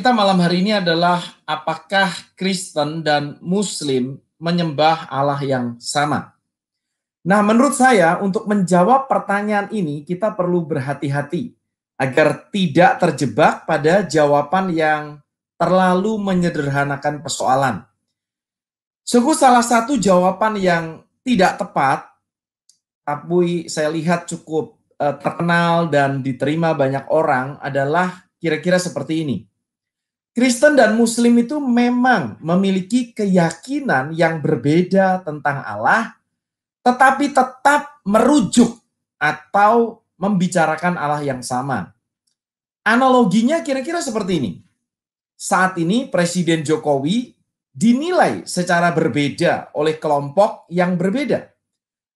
Kita malam hari ini adalah apakah Kristen dan Muslim menyembah Allah yang sama? Nah, menurut saya untuk menjawab pertanyaan ini kita perlu berhati-hati agar tidak terjebak pada jawaban yang terlalu menyederhanakan persoalan. Sungguh salah satu jawaban yang tidak tepat, tapi saya lihat cukup terkenal dan diterima banyak orang adalah kira-kira seperti ini. Kristen dan Muslim itu memang memiliki keyakinan yang berbeda tentang Allah, tetapi tetap merujuk atau membicarakan Allah yang sama. Analoginya kira-kira seperti ini. Saat ini Presiden Jokowi dinilai secara berbeda oleh kelompok yang berbeda.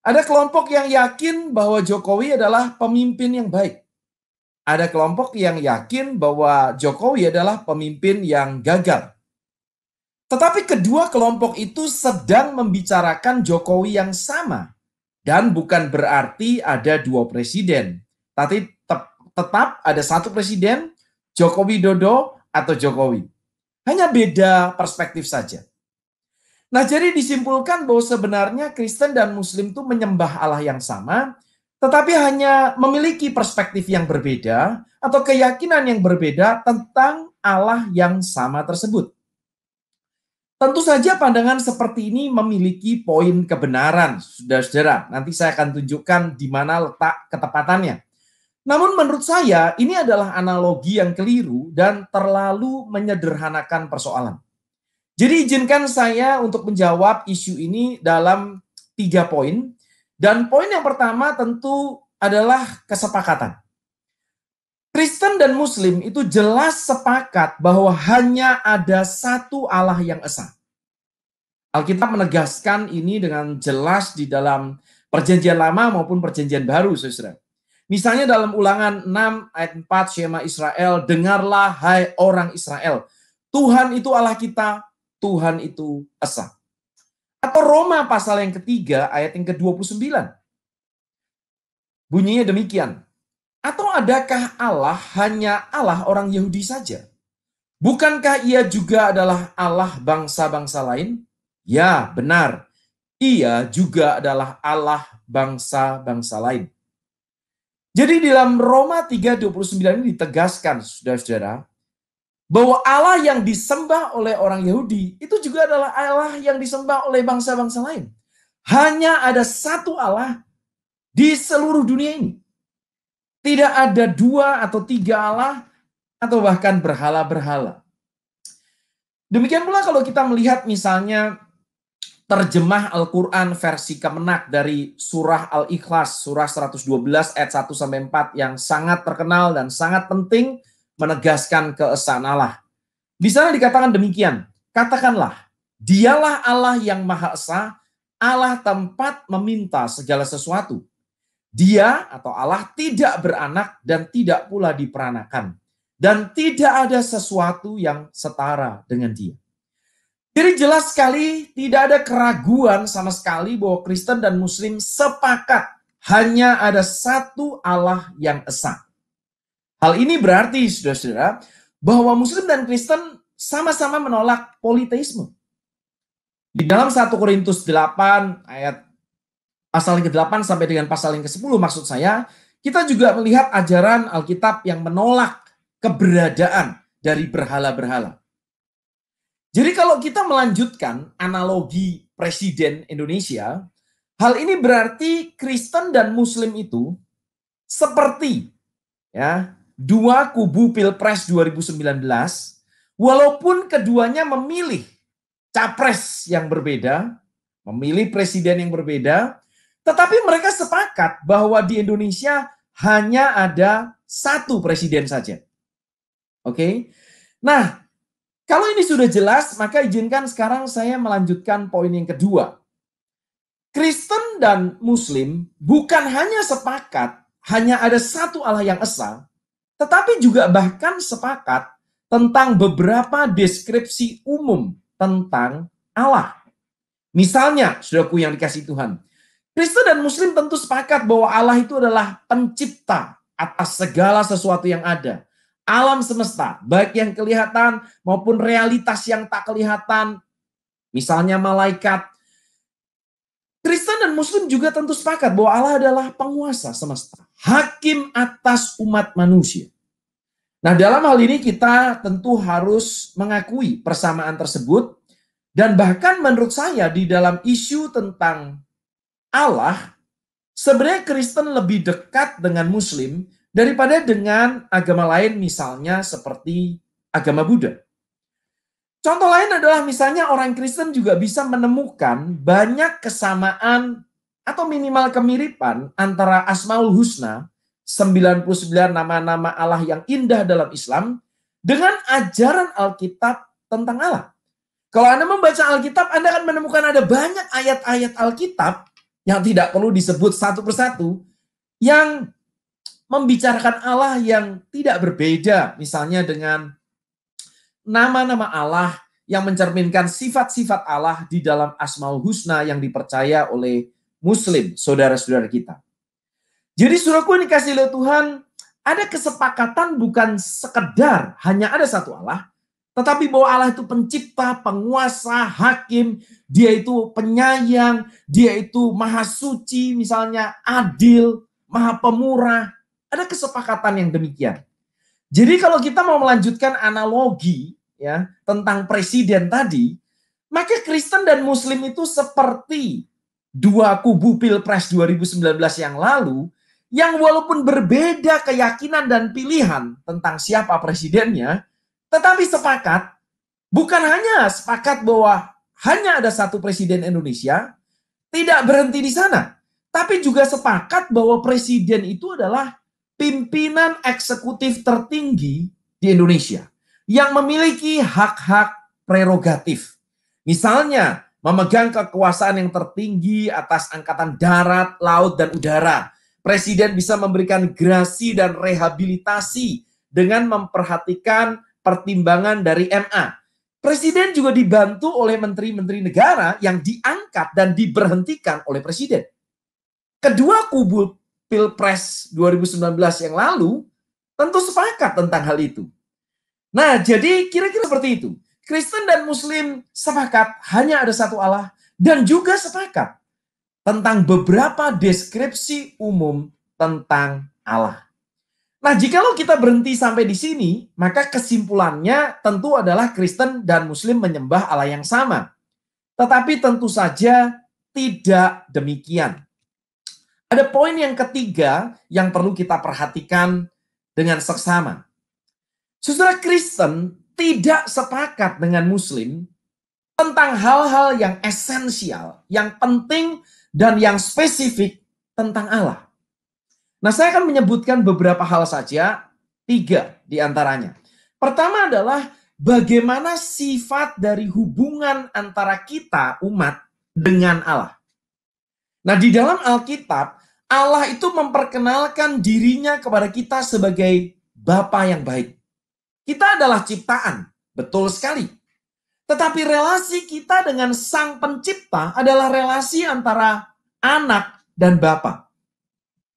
Ada kelompok yang yakin bahwa Jokowi adalah pemimpin yang baik. Ada kelompok yang yakin bahwa Jokowi adalah pemimpin yang gagal. Tetapi kedua kelompok itu sedang membicarakan Jokowi yang sama. Dan bukan berarti ada dua presiden. Tapi tetap ada satu presiden, Joko Widodo atau Jokowi. Hanya beda perspektif saja. Nah, jadi disimpulkan bahwa sebenarnya Kristen dan Muslim itu menyembah Allah yang sama, tetapi hanya memiliki perspektif yang berbeda atau keyakinan yang berbeda tentang Allah yang sama tersebut. Tentu saja pandangan seperti ini memiliki poin kebenaran, saudara-saudara. Nanti saya akan tunjukkan di mana letak ketepatannya. Namun menurut saya ini adalah analogi yang keliru dan terlalu menyederhanakan persoalan. Jadi izinkan saya untuk menjawab isu ini dalam 3 poin. Dan poin yang pertama tentu adalah kesepakatan. Kristen dan Muslim itu jelas sepakat bahwa hanya ada satu Allah yang esa. Alkitab menegaskan ini dengan jelas di dalam Perjanjian Lama maupun Perjanjian Baru, saudara. Misalnya dalam Ulangan 6 ayat 4, Shema Israel, dengarlah hai orang Israel, Tuhan itu Allah kita, Tuhan itu esa. Atau Roma pasal yang ketiga ayat yang ke-29. Bunyinya demikian. Atau adakah Allah hanya Allah orang Yahudi saja? Bukankah ia juga adalah Allah bangsa-bangsa lain? Ya, benar. Ia juga adalah Allah bangsa-bangsa lain. Jadi di dalam Roma 3:29 ini ditegaskan, saudara-saudara, bahwa Allah yang disembah oleh orang Yahudi itu juga adalah Allah yang disembah oleh bangsa-bangsa lain. Hanya ada satu Allah di seluruh dunia ini. Tidak ada 2 atau 3 Allah atau bahkan berhala-berhala. Demikian pula kalau kita melihat misalnya terjemah Al-Quran versi Kemenak dari surah Al-Ikhlas, surah 112 ayat 1-4 yang sangat terkenal dan sangat penting menegaskan keesaan Allah. Di sana dikatakan demikian, katakanlah, dialah Allah yang Maha Esa, Allah tempat meminta segala sesuatu. Dia atau Allah tidak beranak dan tidak pula diperanakan. Dan tidak ada sesuatu yang setara dengan dia. Jadi jelas sekali tidak ada keraguan sama sekali bahwa Kristen dan Muslim sepakat hanya ada satu Allah yang esa. Hal ini berarti, saudara-saudara, bahwa Muslim dan Kristen sama-sama menolak politeisme. Di dalam 1 Korintus 8 ayat pasal yang ke-8 sampai dengan pasal yang ke-10 maksud saya, kita juga melihat ajaran Alkitab yang menolak keberadaan dari berhala-berhala. Jadi kalau kita melanjutkan analogi Presiden Indonesia, hal ini berarti Kristen dan Muslim itu seperti ya, 2 kubu Pilpres 2019, walaupun keduanya memilih capres yang berbeda, memilih presiden yang berbeda, tetapi mereka sepakat bahwa di Indonesia hanya ada satu presiden saja. Oke? Nah, kalau ini sudah jelas, maka izinkan sekarang saya melanjutkan poin yang kedua. Kristen dan Muslim bukan hanya sepakat hanya ada satu Allah yang esa, tetapi juga bahkan sepakat tentang beberapa deskripsi umum tentang Allah. Misalnya, saudaraku yang dikasihi Tuhan, Kristen dan Muslim tentu sepakat bahwa Allah itu adalah pencipta atas segala sesuatu yang ada. Alam semesta, baik yang kelihatan maupun realitas yang tak kelihatan, misalnya malaikat. Kristen dan Muslim juga tentu sepakat bahwa Allah adalah penguasa semesta, hakim atas umat manusia. Nah, dalam hal ini kita tentu harus mengakui persamaan tersebut, dan bahkan menurut saya di dalam isu tentang Allah, sebenarnya Kristen lebih dekat dengan Muslim daripada dengan agama lain, misalnya seperti agama Buddha. Contoh lain adalah misalnya orang Kristen juga bisa menemukan banyak kesamaan atau minimal kemiripan antara Asmaul Husna, 99 nama-nama Allah yang indah dalam Islam, dengan ajaran Alkitab tentang Allah. Kalau Anda membaca Alkitab, Anda akan menemukan ada banyak ayat-ayat Alkitab yang tidak perlu disebut satu persatu, yang membicarakan Allah yang tidak berbeda, misalnya dengan nama-nama Allah yang mencerminkan sifat-sifat Allah di dalam Asmaul Husna yang dipercaya oleh Muslim, saudara-saudara kita. Jadi saudaraku yang dikasihi oleh Tuhan, ada kesepakatan bukan sekedar hanya ada satu Allah, tetapi bahwa Allah itu pencipta, penguasa, hakim, dia itu penyayang, dia itu maha suci, misalnya adil, maha pemurah. Ada kesepakatan yang demikian. Jadi kalau kita mau melanjutkan analogi ya tentang presiden tadi, maka Kristen dan Muslim itu seperti dua kubu Pilpres 2019 yang lalu, yang walaupun berbeda keyakinan dan pilihan tentang siapa presidennya, tetapi sepakat, bukan hanya sepakat bahwa hanya ada satu presiden Indonesia, tidak berhenti di sana, tapi juga sepakat bahwa presiden itu adalah pimpinan eksekutif tertinggi di Indonesia yang memiliki hak-hak prerogatif. Misalnya, memegang kekuasaan yang tertinggi atas angkatan darat, laut, dan udara. Presiden bisa memberikan grasi dan rehabilitasi dengan memperhatikan pertimbangan dari MA. Presiden juga dibantu oleh menteri-menteri negara yang diangkat dan diberhentikan oleh presiden. Kedua kubu Pilpres 2019 yang lalu tentu sepakat tentang hal itu. Nah, jadi kira-kira seperti itu. Kristen dan Muslim sepakat hanya ada satu Allah, dan juga sepakat tentang beberapa deskripsi umum tentang Allah. Nah, jikalau kita berhenti sampai di sini, maka kesimpulannya tentu adalah Kristen dan Muslim menyembah Allah yang sama. Tetapi tentu saja tidak demikian. Ada poin yang ketiga yang perlu kita perhatikan dengan seksama. Saudara, Kristen tidak sepakat dengan Muslim tentang hal-hal yang esensial, yang penting, dan yang spesifik tentang Allah. Nah, saya akan menyebutkan beberapa hal saja, 3 di antaranya. Pertama adalah bagaimana sifat dari hubungan antara kita, umat, dengan Allah. Nah, di dalam Alkitab, Allah itu memperkenalkan dirinya kepada kita sebagai Bapa yang baik. Kita adalah ciptaan, betul sekali. Tetapi relasi kita dengan Sang Pencipta adalah relasi antara anak dan Bapa.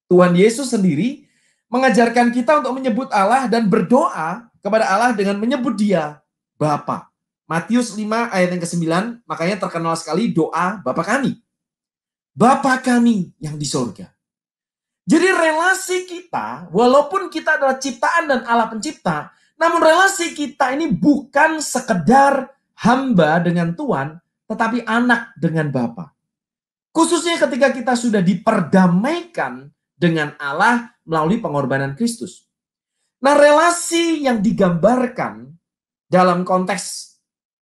Tuhan Yesus sendiri mengajarkan kita untuk menyebut Allah dan berdoa kepada Allah dengan menyebut Dia Bapa. Matius 5 ayat yang ke-9, makanya terkenal sekali doa Bapa kami. Bapa kami yang di surga. Jadi relasi kita, walaupun kita adalah ciptaan dan Allah pencipta, namun relasi kita ini bukan sekedar hamba dengan Tuhan, tetapi anak dengan Bapa. Khususnya ketika kita sudah diperdamaikan dengan Allah melalui pengorbanan Kristus. Nah, relasi yang digambarkan dalam konteks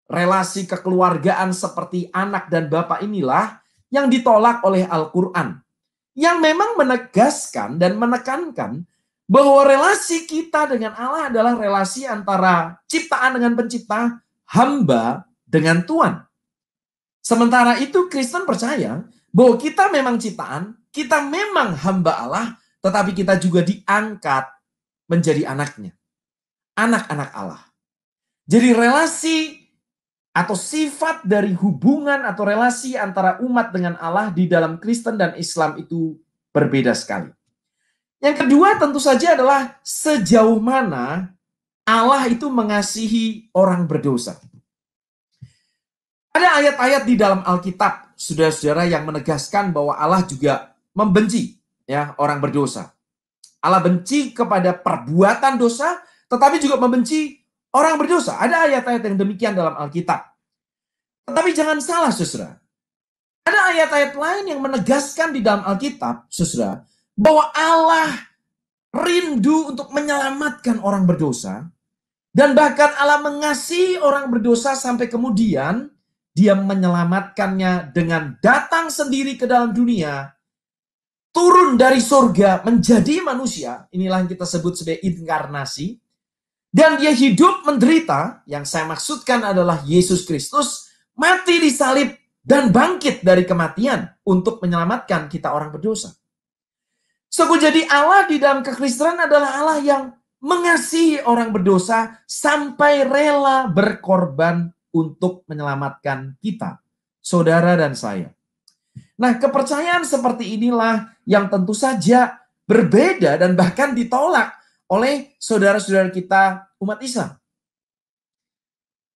relasi kekeluargaan seperti anak dan Bapa inilah yang ditolak oleh Al-Quran, yang memang menegaskan dan menekankan bahwa relasi kita dengan Allah adalah relasi antara ciptaan dengan pencipta, hamba dengan Tuhan. Sementara itu Kristen percaya bahwa kita memang ciptaan, kita memang hamba Allah, tetapi kita juga diangkat menjadi anaknya. Anak-anak Allah. Jadi relasi atau sifat dari hubungan atau relasi antara umat dengan Allah di dalam Kristen dan Islam itu berbeda sekali. Yang kedua tentu saja adalah sejauh mana Allah itu mengasihi orang berdosa. Ada ayat-ayat di dalam Alkitab, saudara-saudara, yang menegaskan bahwa Allah juga membenci ya orang berdosa. Allah benci kepada perbuatan dosa, tetapi juga membenci orang berdosa. Ada ayat-ayat yang demikian dalam Alkitab. Tetapi jangan salah, saudara. Ada ayat-ayat lain yang menegaskan di dalam Alkitab, saudara, bahwa Allah rindu untuk menyelamatkan orang berdosa, dan bahkan Allah mengasihi orang berdosa sampai kemudian Dia menyelamatkannya dengan datang sendiri ke dalam dunia, turun dari surga menjadi manusia. Inilah yang kita sebut sebagai inkarnasi. Dan Dia hidup menderita, yang saya maksudkan adalah Yesus Kristus, mati di salib dan bangkit dari kematian untuk menyelamatkan kita orang berdosa. Jadi Allah di dalam kekristenan adalah Allah yang mengasihi orang berdosa sampai rela berkorban untuk menyelamatkan kita, saudara dan saya. Nah, kepercayaan seperti inilah yang tentu saja berbeda dan bahkan ditolak oleh saudara-saudara kita umat Islam.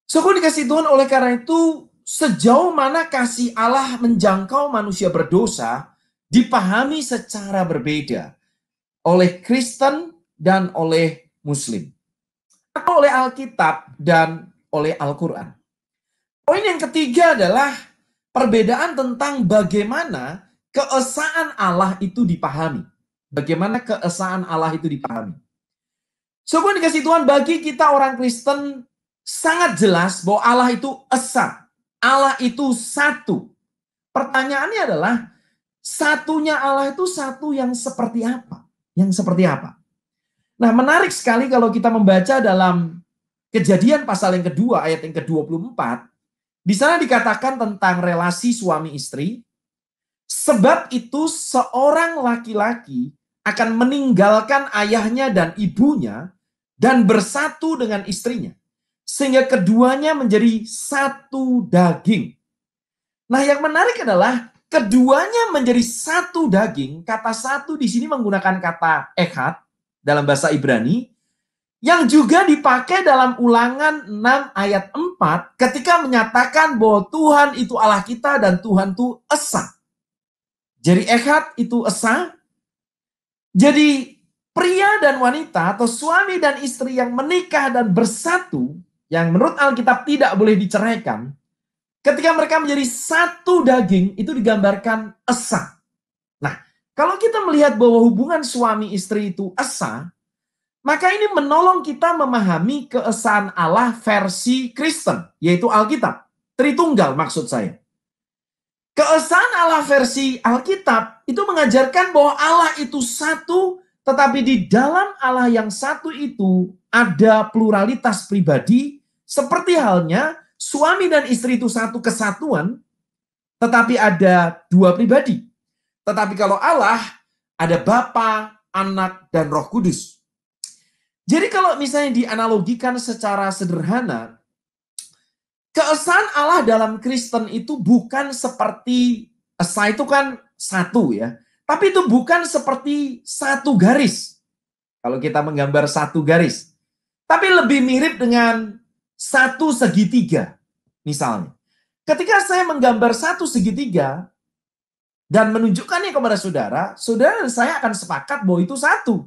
Dikasih Tuhan, oleh karena itu, sejauh mana kasih Allah menjangkau manusia berdosa dipahami secara berbeda oleh Kristen dan oleh Muslim, atau oleh Alkitab dan oleh Al-Quran. Poin yang ketiga adalah perbedaan tentang bagaimana keesaan Allah itu dipahami. Bagaimana keesaan Allah itu dipahami. Dikasih Tuhan, bagi kita orang Kristen sangat jelas bahwa Allah itu esa. Allah itu satu. Pertanyaannya adalah, satunya Allah itu satu yang seperti apa? Yang seperti apa? Nah, menarik sekali kalau kita membaca dalam Kejadian pasal yang kedua, ayat yang ke-24, di sana dikatakan tentang relasi suami istri. Sebab itu seorang laki-laki akan meninggalkan ayahnya dan ibunya dan bersatu dengan istrinya, sehingga keduanya menjadi satu daging. Nah, yang menarik adalah keduanya menjadi satu daging. Kata satu di sini menggunakan kata echad dalam bahasa Ibrani, yang juga dipakai dalam Ulangan 6 ayat 4 ketika menyatakan bahwa Tuhan itu Allah kita dan Tuhan itu esa. Jadi echad itu esa. Jadi pria dan wanita atau suami dan istri yang menikah dan bersatu, yang menurut Alkitab tidak boleh diceraikan, ketika mereka menjadi satu daging, itu digambarkan esa. Nah, kalau kita melihat bahwa hubungan suami istri itu esa, maka ini menolong kita memahami keesaan Allah versi Kristen, yaitu Alkitab. Tritunggal maksud saya. Keesaan Allah versi Alkitab itu mengajarkan bahwa Allah itu satu, tetapi di dalam Allah yang satu itu ada pluralitas pribadi, seperti halnya suami dan istri itu satu kesatuan, tetapi ada dua pribadi. Tetapi kalau Allah, ada Bapa, Anak, dan Roh Kudus. Jadi kalau misalnya dianalogikan secara sederhana, keesaan Allah dalam Kristen itu bukan seperti, esa itu kan satu ya, tapi itu bukan seperti satu garis. Kalau kita menggambar satu garis, tapi lebih mirip dengan satu segitiga. Misalnya, ketika saya menggambar satu segitiga dan menunjukkannya kepada saudara, saudara dan saya akan sepakat bahwa itu satu.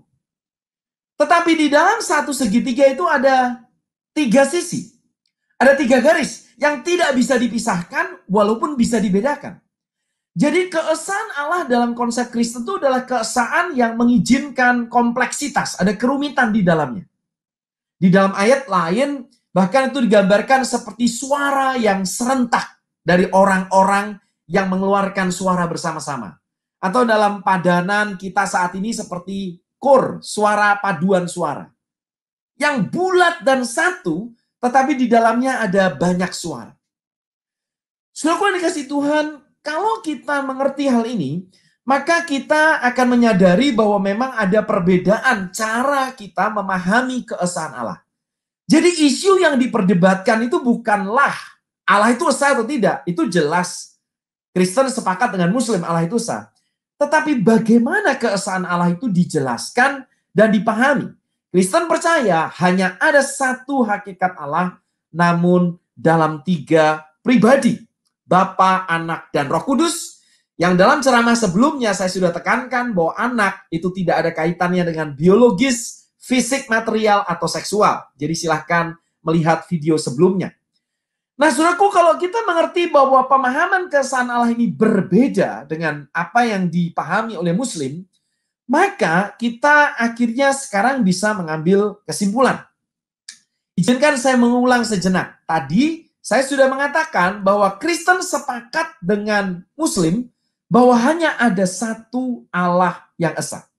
Tetapi di dalam satu segitiga itu ada tiga sisi. Ada tiga garis yang tidak bisa dipisahkan walaupun bisa dibedakan. Jadi keesaan Allah dalam konsep Kristen itu adalah keesaan yang mengizinkan kompleksitas. Ada kerumitan di dalamnya. Di dalam ayat lain bahkan itu digambarkan seperti suara yang serentak dari orang-orang yang mengeluarkan suara bersama-sama. Atau dalam padanan kita saat ini seperti kor, suara paduan suara. Yang bulat dan satu, tetapi di dalamnya ada banyak suara. Saudara dikasih Tuhan, kalau kita mengerti hal ini, maka kita akan menyadari bahwa memang ada perbedaan cara kita memahami keesaan Allah. Jadi isu yang diperdebatkan itu bukanlah Allah itu esa atau tidak, itu jelas. Kristen sepakat dengan Muslim Allah itu esa. Tetapi bagaimana keesaan Allah itu dijelaskan dan dipahami. Kristen percaya hanya ada satu hakikat Allah, namun dalam 3 pribadi, Bapa, Anak, dan Roh Kudus, yang dalam ceramah sebelumnya saya sudah tekankan bahwa anak itu tidak ada kaitannya dengan biologis, fisik, material, atau seksual. Jadi silahkan melihat video sebelumnya. Nah, saudaraku, kalau kita mengerti bahwa pemahaman keesaan Allah ini berbeda dengan apa yang dipahami oleh Muslim, maka kita akhirnya sekarang bisa mengambil kesimpulan. Izinkan saya mengulang sejenak. Tadi saya sudah mengatakan bahwa Kristen sepakat dengan Muslim bahwa hanya ada satu Allah yang esa.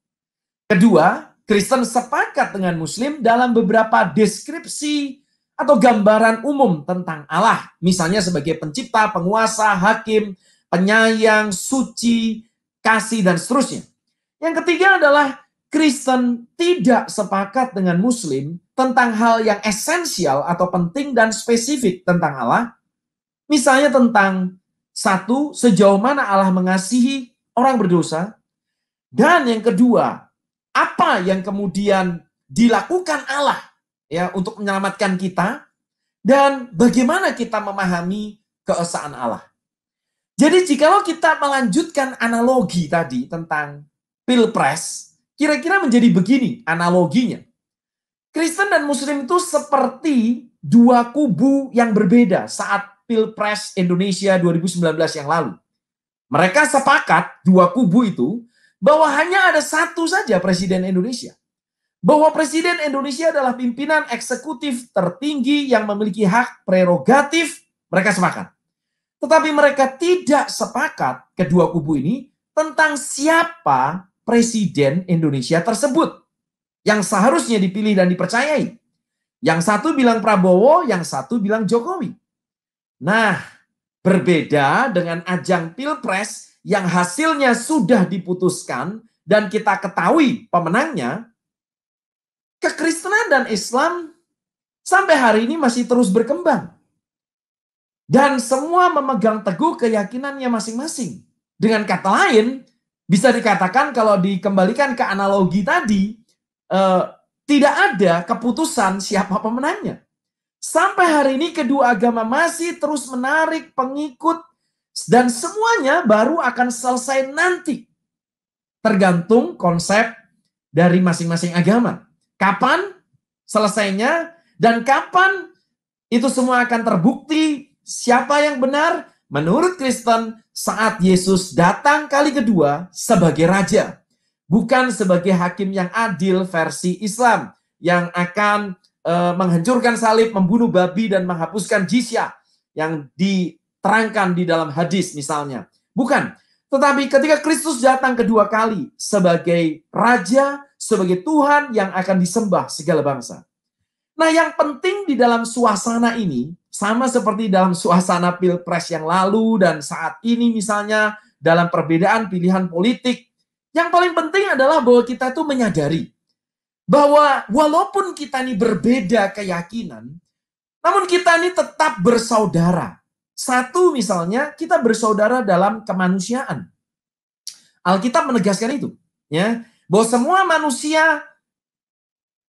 Kedua, Kristen sepakat dengan Muslim dalam beberapa deskripsi atau gambaran umum tentang Allah. Misalnya sebagai pencipta, penguasa, hakim, penyayang, suci, kasih, dan seterusnya. Yang ketiga adalah Kristen tidak sepakat dengan Muslim tentang hal yang esensial atau penting dan spesifik tentang Allah. Misalnya tentang satu, sejauh mana Allah mengasihi orang berdosa. Dan yang kedua, apa yang kemudian dilakukan Allah ya untuk menyelamatkan kita, dan bagaimana kita memahami keesaan Allah. Jadi jikalau kita melanjutkan analogi tadi tentang Pilpres, kira-kira menjadi begini analoginya. Kristen dan Muslim itu seperti dua kubu yang berbeda saat Pilpres Indonesia 2019 yang lalu. Mereka sepakat, dua kubu itu, bahwa hanya ada satu saja Presiden Indonesia. Bahwa Presiden Indonesia adalah pimpinan eksekutif tertinggi yang memiliki hak prerogatif, mereka sepakat. Tetapi mereka tidak sepakat, kedua kubu ini, tentang siapa Presiden Indonesia tersebut yang seharusnya dipilih dan dipercayai. Yang satu bilang Prabowo, yang satu bilang Jokowi. Nah, berbeda dengan ajang Pilpres yang hasilnya sudah diputuskan dan kita ketahui pemenangnya, kekristenan dan Islam sampai hari ini masih terus berkembang. Dan semua memegang teguh keyakinannya masing-masing. Dengan kata lain, bisa dikatakan kalau dikembalikan ke analogi tadi, tidak ada keputusan siapa pemenangnya. Sampai hari ini kedua agama masih terus menarik pengikut dan semuanya baru akan selesai nanti. Tergantung konsep dari masing-masing agama. Kapan selesainya dan kapan itu semua akan terbukti siapa yang benar menurut Kristen saat Yesus datang kali kedua sebagai raja. Bukan sebagai hakim yang adil versi Islam yang akan menghancurkan salib, membunuh babi, dan menghapuskan jizyah yang diterangkan di dalam hadis misalnya. Bukan. Tetapi ketika Kristus datang kedua kali sebagai raja, sebagai Tuhan yang akan disembah segala bangsa. Nah, yang penting di dalam suasana ini, sama seperti dalam suasana Pilpres yang lalu dan saat ini misalnya dalam perbedaan pilihan politik, yang paling penting adalah bahwa kita tuh menyadari bahwa walaupun kita ini berbeda keyakinan, namun kita ini tetap bersaudara. Satu misalnya, kita bersaudara dalam kemanusiaan. Alkitab menegaskan itu, ya, bahwa semua manusia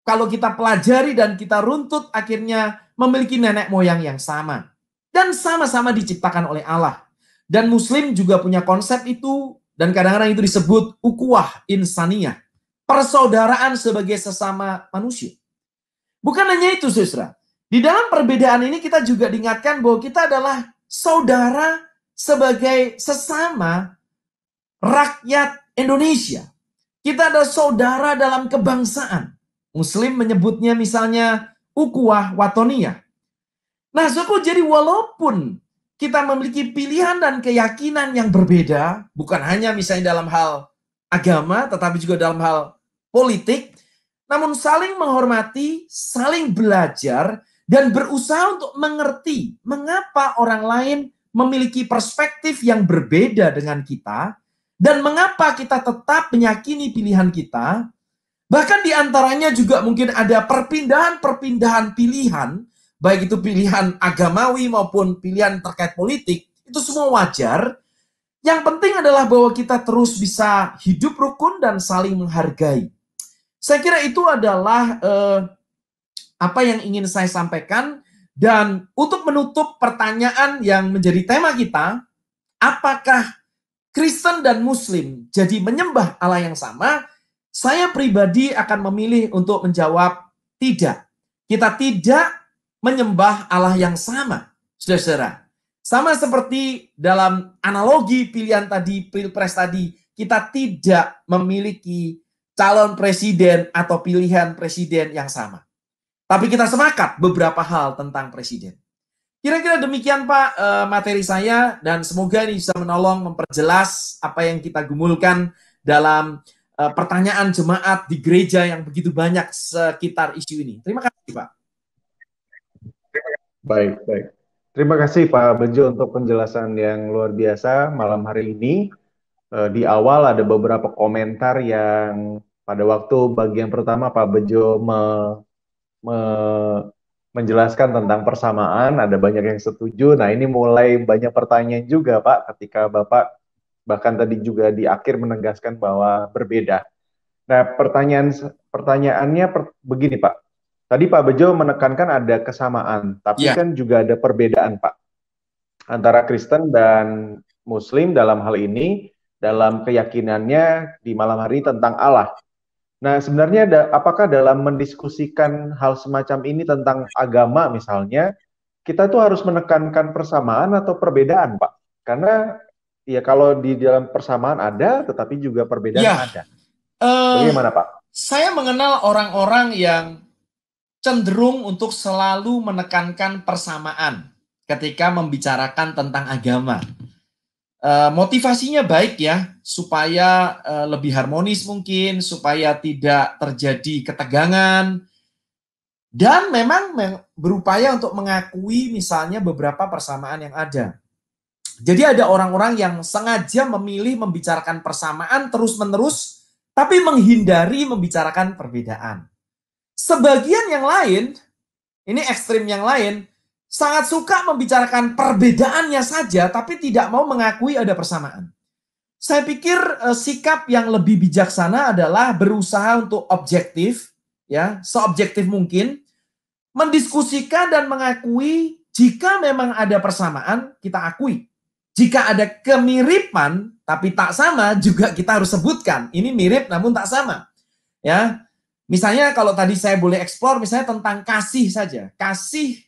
kalau kita pelajari dan kita runtut akhirnya memiliki nenek moyang yang sama dan sama-sama diciptakan oleh Allah. Dan Muslim juga punya konsep itu dan kadang-kadang itu disebut ukhuwah insaniyah, persaudaraan sebagai sesama manusia. Bukan hanya itu, saudara. Di dalam perbedaan ini kita juga diingatkan bahwa kita adalah saudara sebagai sesama rakyat Indonesia. Kita adalah saudara dalam kebangsaan. Muslim menyebutnya misalnya ukhuwah watoniyah. Nah, suku, jadi walaupun kita memiliki pilihan dan keyakinan yang berbeda, bukan hanya misalnya dalam hal agama, tetapi juga dalam hal politik, namun saling menghormati, saling belajar, dan berusaha untuk mengerti mengapa orang lain memiliki perspektif yang berbeda dengan kita, dan mengapa kita tetap meyakini pilihan kita. Bahkan di antaranya juga mungkin ada perpindahan-perpindahan pilihan, baik itu pilihan agamawi maupun pilihan terkait politik, itu semua wajar. Yang penting adalah bahwa kita terus bisa hidup rukun dan saling menghargai. Saya kira itu adalah apa yang ingin saya sampaikan. Dan untuk menutup pertanyaan yang menjadi tema kita, apakah Kristen dan Muslim jadi menyembah Allah yang sama? Saya pribadi akan memilih untuk menjawab tidak. Kita tidak menyembah Allah yang sama, saudara-saudara. Sama seperti dalam analogi pilihan tadi, pilpres tadi, kita tidak memiliki calon presiden atau pilihan presiden yang sama. Tapi kita sepakat beberapa hal tentang presiden. Kira-kira demikian Pak materi saya, dan semoga ini bisa menolong memperjelas apa yang kita gumulkan dalam pertanyaan jemaat di gereja yang begitu banyak sekitar isu ini. Terima kasih Pak. Baik, baik. Terima kasih Pak Bejo untuk penjelasan yang luar biasa malam hari ini. Di awal ada beberapa komentar yang pada waktu bagian pertama Pak Bejo menjelaskan tentang persamaan, ada banyak yang setuju. Nah, ini mulai banyak pertanyaan juga, Pak, ketika Bapak bahkan tadi juga di akhir menegaskan bahwa berbeda. Nah, pertanyaannya begini, Pak. Tadi Pak Bejo menekankan ada kesamaan, tapi kan juga ada perbedaan, Pak, antara Kristen dan Muslim dalam hal ini, dalam keyakinannya di malam hari tentang Allah. Nah, sebenarnya apakah dalam mendiskusikan hal semacam ini tentang agama misalnya, kita tuh harus menekankan persamaan atau perbedaan, Pak? Karena ya kalau di dalam persamaan ada, tetapi juga perbedaan ada. Bagaimana, Pak? Saya mengenal orang-orang yang cenderung untuk selalu menekankan persamaan ketika membicarakan tentang agama. Motivasinya baik ya, supaya lebih harmonis mungkin, supaya tidak terjadi ketegangan, dan memang berupaya untuk mengakui misalnya beberapa persamaan yang ada. Jadi ada orang-orang yang sengaja memilih membicarakan persamaan terus-menerus, tapi menghindari membicarakan perbedaan. Sebagian yang lain, ini ekstrim yang lain, sangat suka membicarakan perbedaannya saja, tapi tidak mau mengakui ada persamaan. Saya pikir sikap yang lebih bijaksana adalah berusaha untuk objektif, ya, seobjektif mungkin, mendiskusikan dan mengakui jika memang ada persamaan, kita akui. Jika ada kemiripan tapi tak sama, juga kita harus sebutkan. Ini mirip namun tak sama. Ya, misalnya kalau tadi saya boleh eksplor, misalnya tentang kasih saja. Kasih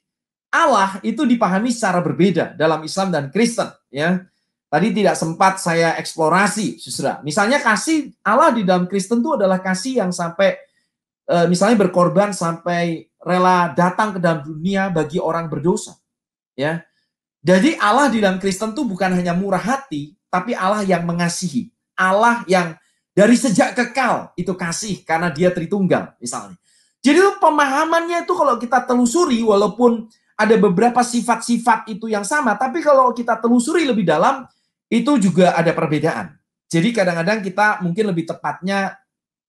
Allah itu dipahami secara berbeda dalam Islam dan Kristen, ya. Tadi tidak sempat saya eksplorasi, saudara. Misalnya kasih Allah di dalam Kristen itu adalah kasih yang sampai misalnya berkorban sampai rela datang ke dalam dunia bagi orang berdosa, ya. Jadi Allah di dalam Kristen itu bukan hanya murah hati, tapi Allah yang mengasihi. Allah yang dari sejak kekal itu kasih karena dia Tritunggal, misalnya. Jadi pemahamannya itu kalau kita telusuri, walaupun ada beberapa sifat-sifat itu yang sama, tapi kalau kita telusuri lebih dalam, itu juga ada perbedaan. Jadi kadang-kadang kita mungkin lebih tepatnya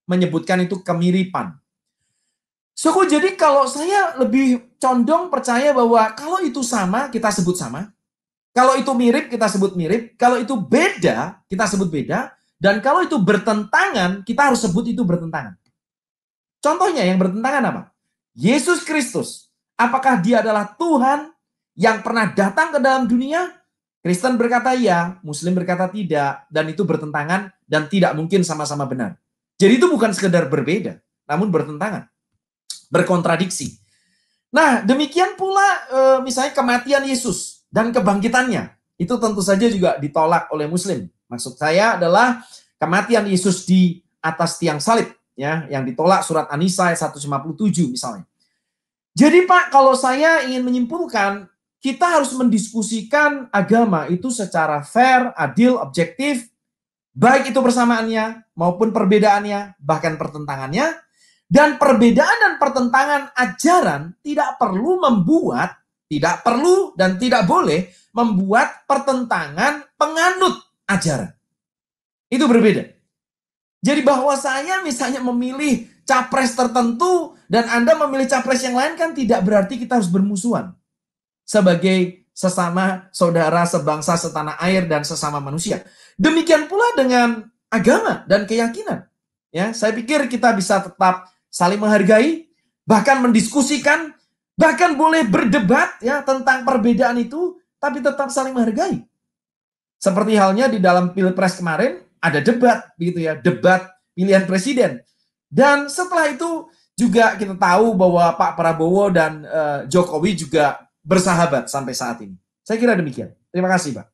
menyebutkan itu kemiripan. Jadi kalau saya lebih condong percaya bahwa kalau itu sama, kita sebut sama. Kalau itu mirip, kita sebut mirip. Kalau itu beda, kita sebut beda. Dan kalau itu bertentangan, kita harus sebut itu bertentangan. Contohnya yang bertentangan apa? Yesus Kristus. Apakah dia adalah Tuhan yang pernah datang ke dalam dunia? Kristen berkata ya, Muslim berkata tidak, dan itu bertentangan dan tidak mungkin sama-sama benar. Jadi itu bukan sekedar berbeda, namun bertentangan, berkontradiksi. Nah, demikian pula misalnya kematian Yesus dan kebangkitannya. Itu tentu saja juga ditolak oleh Muslim. Maksud saya adalah kematian Yesus di atas tiang salib, ya, yang ditolak surat An-Nisa ayat 157 misalnya. Jadi Pak, kalau saya ingin menyimpulkan, kita harus mendiskusikan agama itu secara fair, adil, objektif, baik itu persamaannya maupun perbedaannya, bahkan pertentangannya. Dan perbedaan dan pertentangan ajaran tidak perlu dan tidak boleh membuat pertentangan penganut ajaran. Itu berbeda. Jadi bahwa saya misalnya memilih capres tertentu dan Anda memilih capres yang lain kan tidak berarti kita harus bermusuhan sebagai sesama saudara, sebangsa, setanah air, dan sesama manusia. Demikian pula dengan agama dan keyakinan. Ya, saya pikir kita bisa tetap saling menghargai, bahkan mendiskusikan, bahkan boleh berdebat ya tentang perbedaan itu, tapi tetap saling menghargai. Seperti halnya di dalam Pilpres kemarin ada debat begitu ya, debat pilihan presiden. Dan setelah itu juga kita tahu bahwa Pak Prabowo dan Jokowi juga bersahabat sampai saat ini. Saya kira demikian. Terima kasih, Pak.